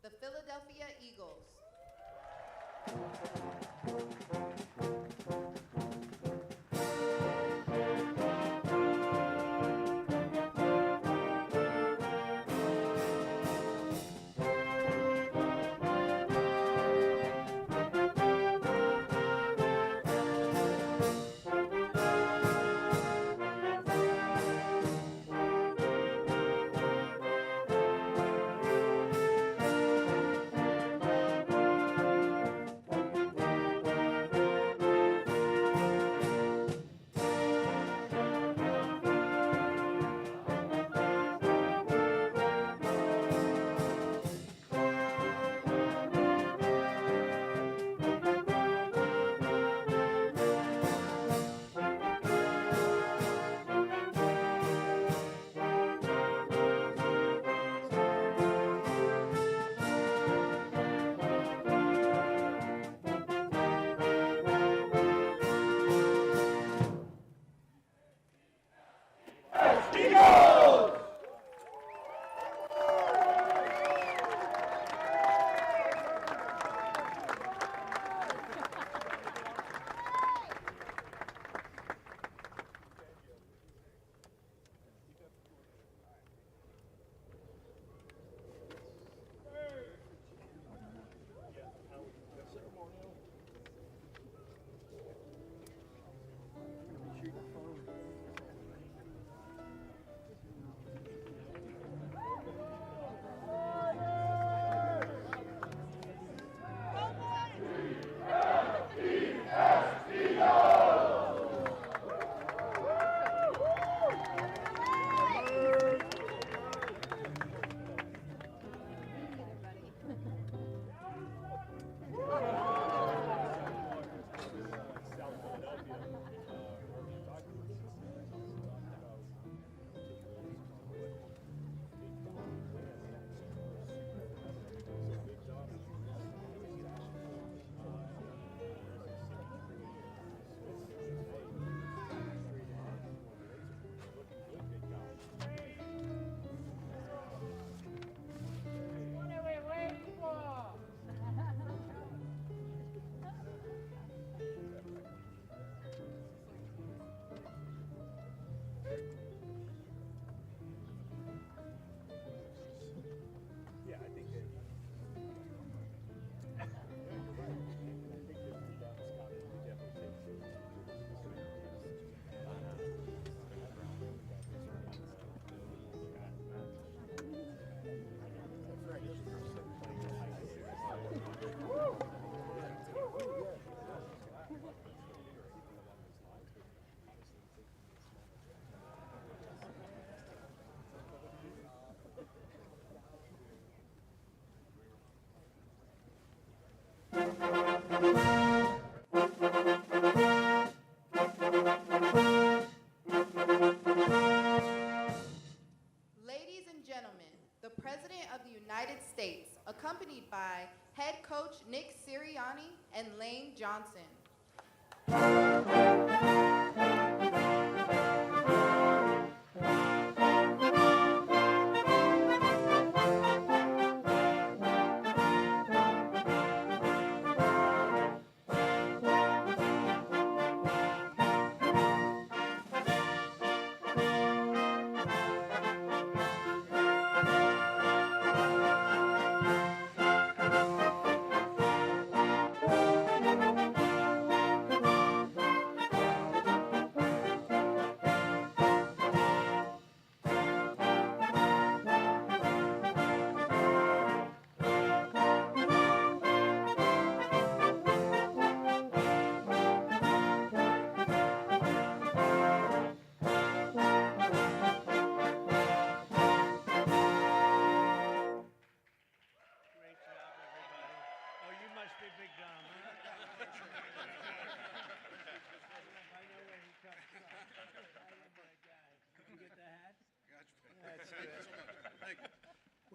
the Philadelphia Eagles. Ladies and gentlemen, the President of the United States, accompanied by head coach Nick Sirianni and Lane Johnson.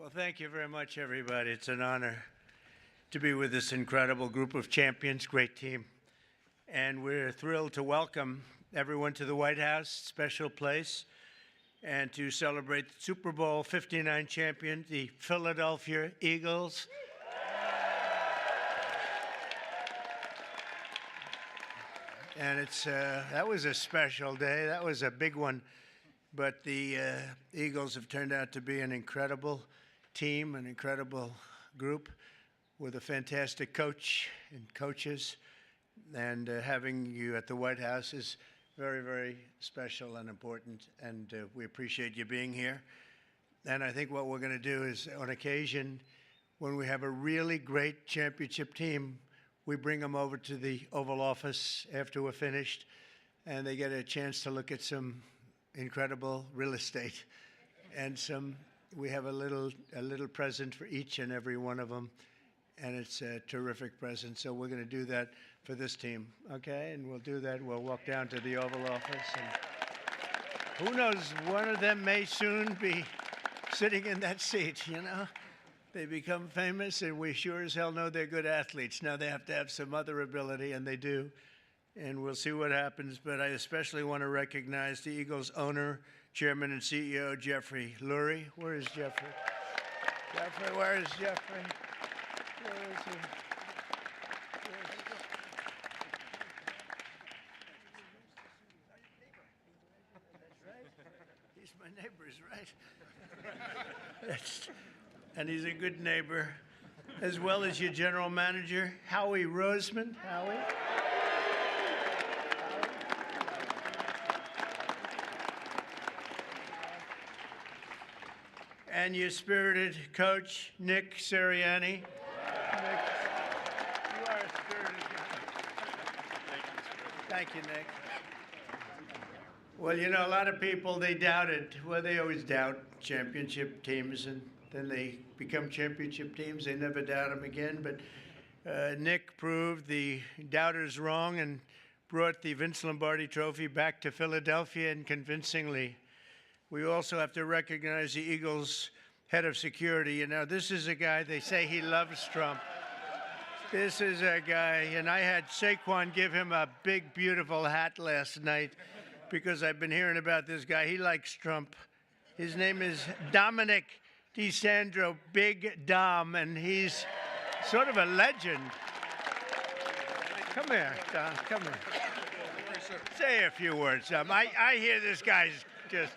Well, thank you very much, everybody. It's an honor to be with this incredible group of champions, great team. And we're thrilled to welcome everyone to the White House, special place. and to celebrate the Super Bowl 59 champion, the Philadelphia Eagles. And that was a special day. That was a big one. But the Eagles have turned out to be an incredible team, an incredible group with a fantastic coach and coaches. And having you at the White House is very, very special and important. And we appreciate you being here. And I think what we're going to do is, on occasion, when we have a really great championship team, we bring them over to the Oval Office after we're finished, and they get a chance to look at some incredible real estate. And we have a little present for each and every one of them, and it's a terrific present. So we're going to do that for this team, okay? And we'll do that. We'll walk down to the Oval Office, and who knows, one of them may soon be sitting in that seat, you know? They become famous, and we sure as hell know they're good athletes. Now they have to have some other ability, and they do. And we'll see what happens. But I especially want to recognize the Eagles owner, chairman, and CEO, Jeffrey Lurie. Where is Jeffrey? Jeffrey, where is Jeffrey? Where is he? That's right. He's my neighbor, right? And he's a good neighbor, as well as your general manager, Howie Roseman. Howie? And your spirited coach, Nick Sirianni. Nick, you are a spirited guy. Thank you, Nick. Well, you know, a lot of people, they doubted. Well, they always doubt championship teams, and then they become championship teams. They never doubt them again. But Nick proved the doubters wrong and brought the Vince Lombardi Trophy back to Philadelphia, and convincingly. We also have to recognize the Eagles' head of security. You know, this is a guy, they say he loves Trump. This is a guy, and I had Saquon give him a big, beautiful hat last night because I've been hearing about this guy. He likes Trump. His name is Dominic DeSandro, Big Dom, and he's sort of a legend. Come here, Dom, come here. Say a few words, Dom. I hear this guy's just,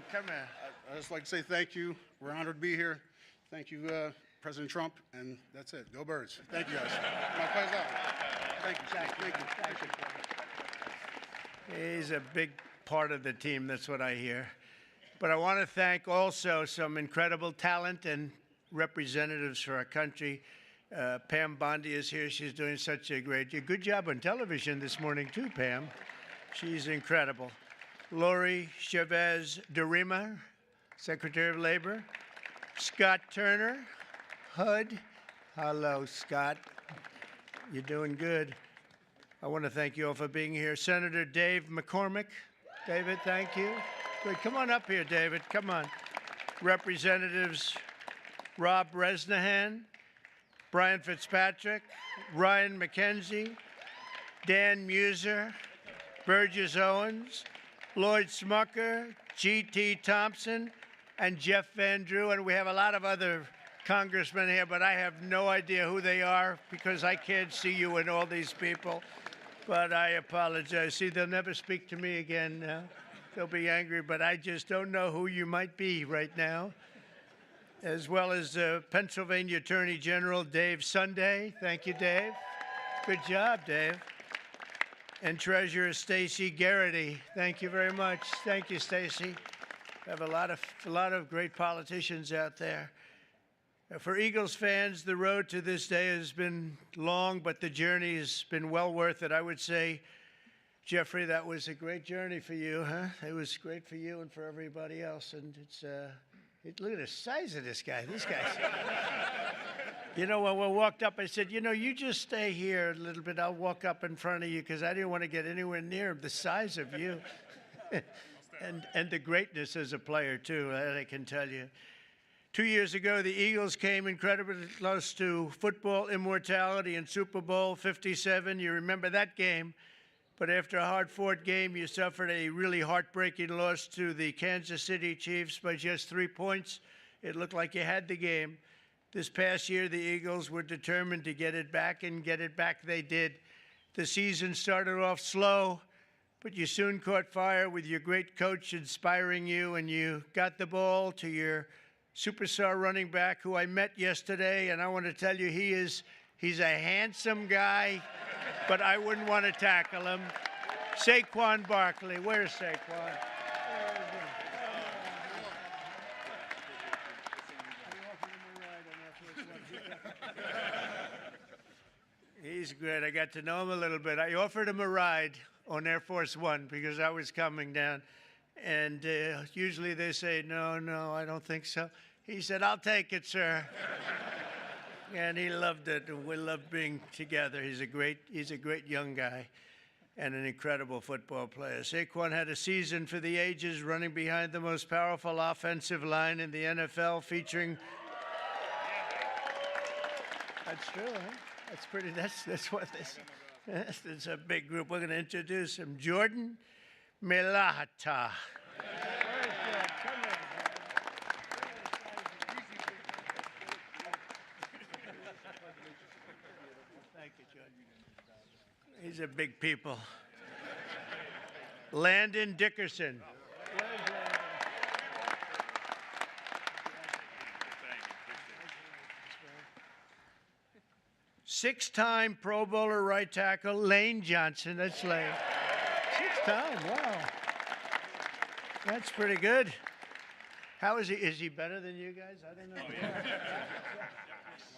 come here. I'd just like to say thank you. We're honored to be here. Thank you, President Trump, and that's it. Go Birds. Thank you, guys. My pleasure. Thank you. Thank you. He's a big part of the team, that's what I hear. But I want to thank also some incredible talent and representatives for our country. Pam Bondi is here. She's doing such a good job on television this morning, too, Pam. She's incredible. Lori Chavez Durima, Secretary of Labor. Scott Turner, HUD. Hello, Scott. You're doing good. I want to thank you all for being here. Senator Dave McCormick. David, thank you. Good. Come on up here, David. Come on. Representatives Rob Bresnahan, Brian Fitzpatrick, Ryan McKenzie, Dan Muser, Burgess Owens, Lloyd Smucker, G.T. Thompson, and Jeff Van Drew. And we have a lot of other congressmen here, but I have no idea who they are because I can't see you and all these people. But I apologize. See, they'll never speak to me again now. They'll be angry, but I just don't know who you might be right now. As well as Pennsylvania Attorney General Dave Sunday. Thank you, Dave. Good job, Dave. And Treasurer Stacey Garrity. Thank you very much. Thank you, Stacey. We have a lot of great politicians out there. For Eagles fans, the road to this day has been long, but the journey has been well worth it. I would say, Jeffrey, that was a great journey for you, huh? It was great for you and for everybody else. And look at the size of this guy. This guy's. You know, when we walked up, I said, you know, you just stay here a little bit. I'll walk up in front of you because I didn't want to get anywhere near the size of you. and the greatness as a player, too, I can tell you. 2 years ago, the Eagles came incredibly close to football immortality in Super Bowl 57. You remember that game. But after a hard-fought game, you suffered a really heartbreaking loss to the Kansas City Chiefs by just 3 points. It looked like you had the game. This past year, the Eagles were determined to get it back, and get it back they did. The season started off slow, but you soon caught fire with your great coach inspiring you, and you got the ball to your superstar running back, who I met yesterday, and I want to tell you, he's a handsome guy, but I wouldn't want to tackle him. Saquon Barkley. Where's Saquon? He's great. I got to know him a little bit. I offered him a ride on Air Force One because I was coming down. And usually they say, no, I don't think so. He said, I'll take it, sir. And he loved it, and we loved being together. He's a great young guy and an incredible football player. Saquon had a season for the ages, running behind the most powerful offensive line in the NFL, featuring... That's true, huh? That's pretty, that's what this, it's a big group. We're going to introduce him. Jordan Melata. Thank you, Jordan. These are big people. Landon Dickerson. Six-time Pro Bowler right tackle, Lane Johnson. That's Lane. Six-time, wow. That's pretty good. How is he? Is he better than you guys? I don't know. Oh, yeah.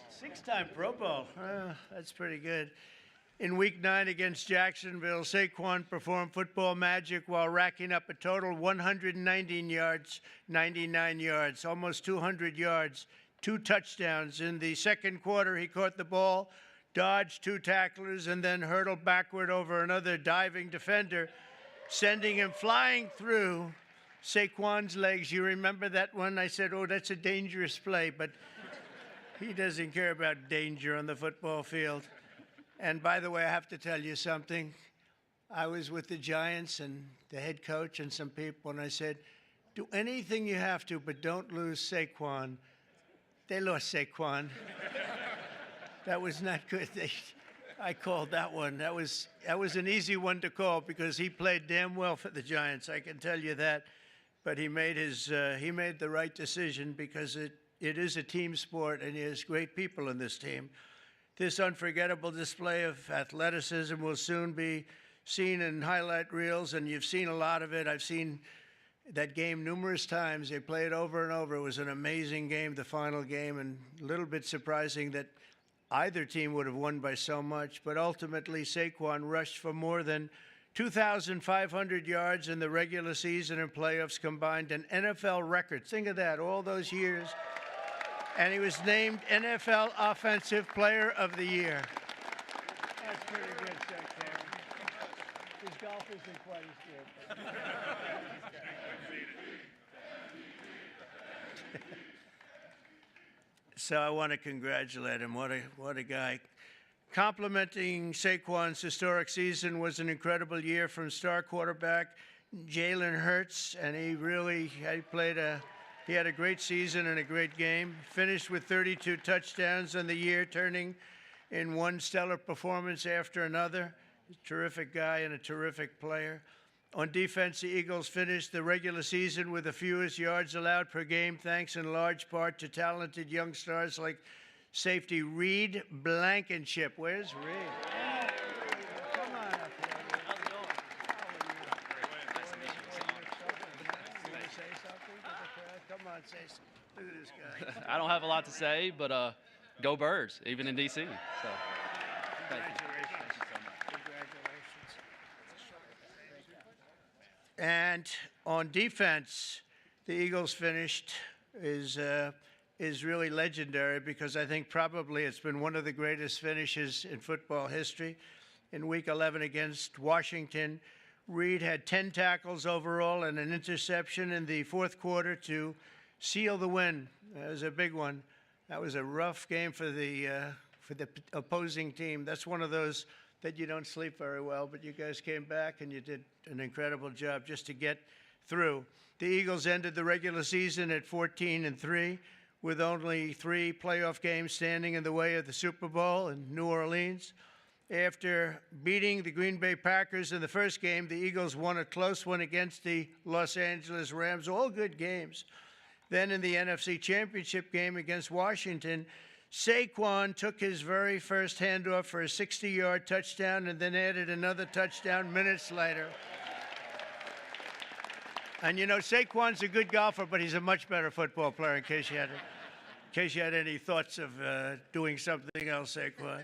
Six-time Pro Bowl. That's pretty good. In Week 9 against Jacksonville, Saquon performed football magic while racking up a total 119 yards, 99 yards, almost 200 yards, 2 touchdowns. In the second quarter, he caught the ball, dodged 2 tacklers, and then hurtled backward over another diving defender, sending him flying through Saquon's legs. You remember that one? I said, oh, that's a dangerous play, but he doesn't care about danger on the football field. And by the way, I have to tell you something. I was with the Giants and the head coach and some people, and I said, do anything you have to, but don't lose Saquon. They lost Saquon. That was not good. I called that one. That was an easy one to call because he played damn well for the Giants. I can tell you that. But he made the right decision because it is a team sport, and he has great people in this team. This unforgettable display of athleticism will soon be seen in highlight reels, and you've seen a lot of it. I've seen that game numerous times. They play it over and over. It was an amazing game, the final game, and a little bit surprising that either team would have won by so much. But ultimately, Saquon rushed for more than 2,500 yards in the regular season and playoffs combined, an NFL record. Think of that, all those years. And he was named NFL Offensive Player of the Year. That's pretty good, Secretary. His golf isn't quite as good. So I want to congratulate him. What a guy. Complimenting Saquon's historic season was an incredible year from star quarterback Jalen Hurts, and he had a great season and a great game. Finished with 32 touchdowns on the year, turning in one stellar performance after another. A terrific guy and a terrific player. On defense, the Eagles finished the regular season with the fewest yards allowed per game, thanks in large part to talented young stars like safety Reed Blankenship. Where's Reed? Come on up here. How's it going? You want to say something to the crowd? Come on, say something. Look at this guy. I don't have a lot to say, but go Birds, even in D.C. So, thank you. And on defense, the Eagles finished is really legendary because I think probably it's been one of the greatest finishes in football history. In Week 11 against Washington, Reed had 10 tackles overall and an interception in the fourth quarter to seal the win. That was a big one. That was a rough game for the opposing team. That's one of those that you don't sleep very well, but you guys came back and you did an incredible job just to get through. The Eagles ended the regular season at 14-3 with only 3 playoff games standing in the way of the Super Bowl in New Orleans. After beating the Green Bay Packers in the first game, the Eagles won a close one against the Los Angeles Rams, all good games. Then in the NFC Championship game against Washington, Saquon took his very first handoff for a 60-yard touchdown and then added another touchdown minutes later. And you know, Saquon's a good golfer, but he's a much better football player, in case you had any thoughts of doing something else, Saquon.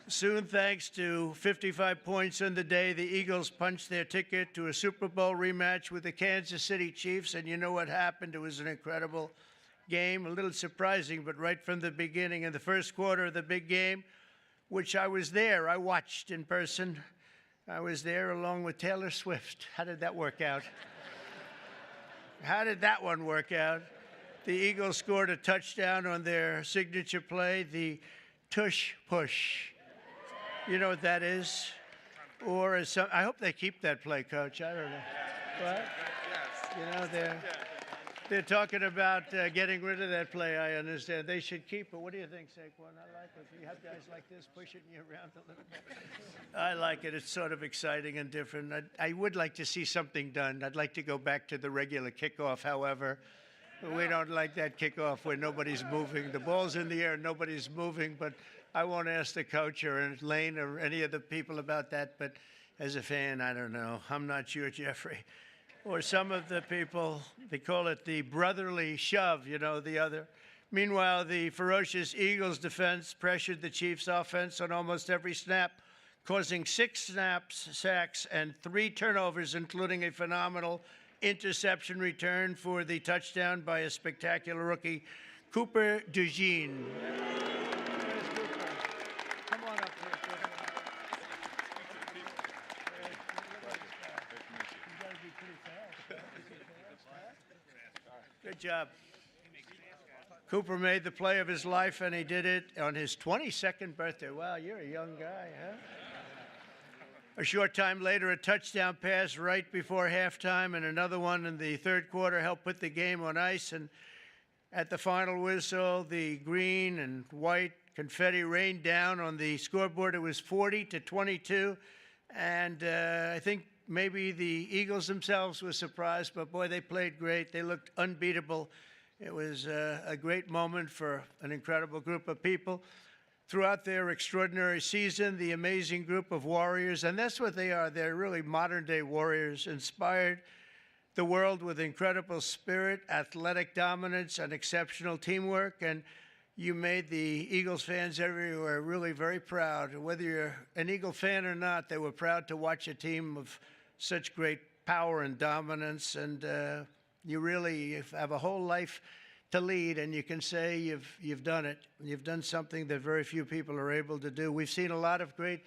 Soon, thanks to 55 points in the day, the Eagles punched their ticket to a Super Bowl rematch with the Kansas City Chiefs. And you know what happened? It was an incredible game, a little surprising, but right from the beginning, in the first quarter of the big game, which I was there, I watched in person. I was there along with Taylor Swift. How did that work out? How did that one work out? The Eagles scored a touchdown on their signature play, the tush push. You know what that is? Or as some, I hope they keep that play, Coach. I don't know. What? You know, they're talking about getting rid of that play, I understand. They should keep it. What do you think, Saquon? I like it. If you have guys like this pushing you around a little bit. I like it. It's sort of exciting and different. I would like to see something done. I'd like to go back to the regular kickoff, however. We don't like that kickoff where nobody's moving. The ball's in the air, nobody's moving, but I won't ask the coach or Lane or any of the people about that, but as a fan, I don't know. I'm not sure, Jeffrey. Or some of the people, they call it the brotherly shove, you know, the other. Meanwhile, the ferocious Eagles defense pressured the Chiefs' offense on almost every snap, causing 6 sacks, and 3 turnovers, including a phenomenal interception return for the touchdown by a spectacular rookie, Cooper DeJean. Come on up here, Cooper. You gotta be pretty fast. Good job. Cooper made the play of his life, and he did it on his 22nd birthday. Wow, you're a young guy, huh? A short time later, a touchdown pass right before halftime and another one in the third quarter helped put the game on ice. And at the final whistle, the green and white confetti rained down on the scoreboard. It was 40-22. And I think maybe the Eagles themselves were surprised, but boy, they played great. They looked unbeatable. It was a great moment for an incredible group of people. Throughout their extraordinary season, the amazing group of warriors, and that's what they are, they're really modern-day warriors, inspired the world with incredible spirit, athletic dominance, and exceptional teamwork, and you made the Eagles fans everywhere really very proud. Whether you're an Eagle fan or not, they were proud to watch a team of such great power and dominance, and you really have a whole life to lead, and you can say you've done it. You've done something that very few people are able to do. We've seen a lot of great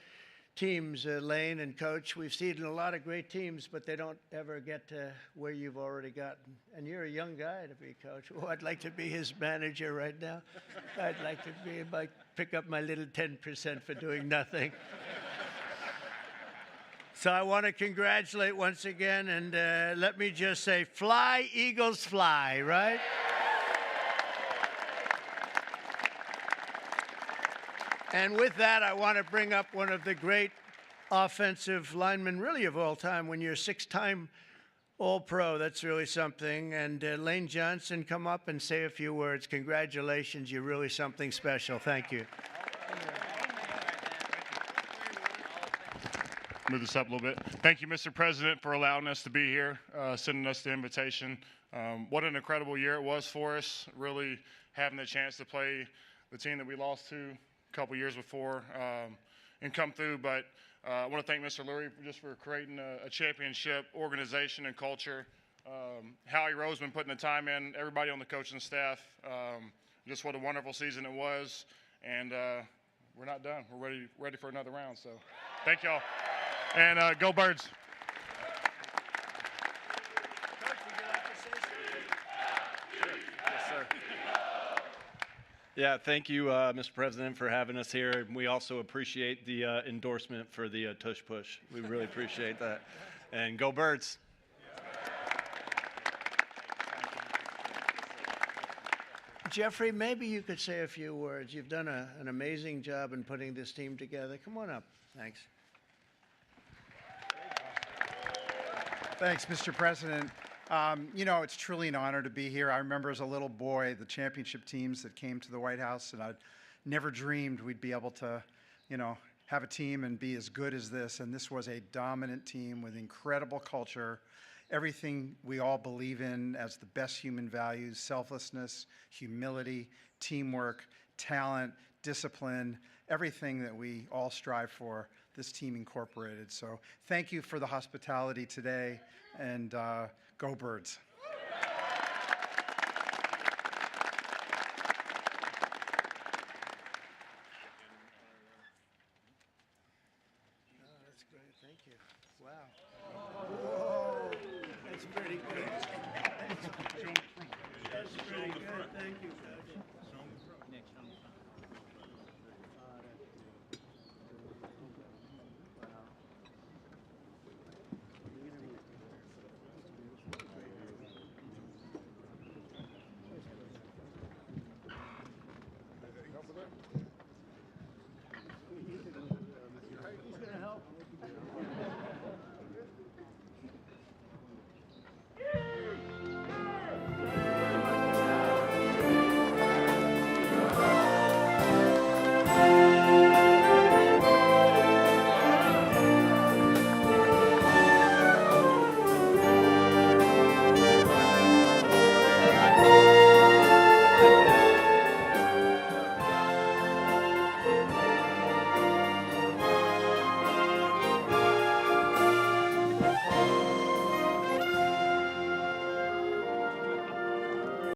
teams, Lane and Coach. We've seen a lot of great teams, but they don't ever get to where you've already gotten. And you're a young guy to be Coach. Oh, I'd like to be his manager right now. I'd like to pick up my little 10% for doing nothing. So I want to congratulate once again, and let me just say, fly, Eagles, fly, right? And with that, I want to bring up one of the great offensive linemen, really of all time. When you're a 6-time All-Pro, that's really something. And Lane Johnson, come up and say a few words. Congratulations, you're really something special. Thank you. Move this up a little bit. Thank you, Mr. President, for allowing us to be here, sending us the invitation. What an incredible year it was for us, really having the chance to play the team that we lost to a couple years before and come through. But I want to thank Mr. Lurie just for creating a championship organization and culture. Howie Roseman putting the time in, everybody on the coaching staff. Just what a wonderful season it was. And we're not done. We're ready for another round. So thank y'all. And go Birds. Yes, sir. Yeah, thank you, Mr. President, for having us here. We also appreciate the endorsement for the tush push. We really appreciate that. And go Birds. Jeffrey, maybe you could say a few words. You've done an amazing job in putting this team together. Come on up. Thanks. Thanks, Mr. President. You know, it's truly an honor to be here. I remember as a little boy the championship teams that came to the White House, and I'd never dreamed we'd be able to, you know, have a team and be as good as this. And this was a dominant team with incredible culture, everything we all believe in as the best human values: selflessness, humility, teamwork, talent, discipline, everything that we all strive for, this team incorporated. So thank you for the hospitality today, and go Birds. That's great. Thank you. Wow. Whoa. That's pretty good. That's pretty good. Thank you, Coach.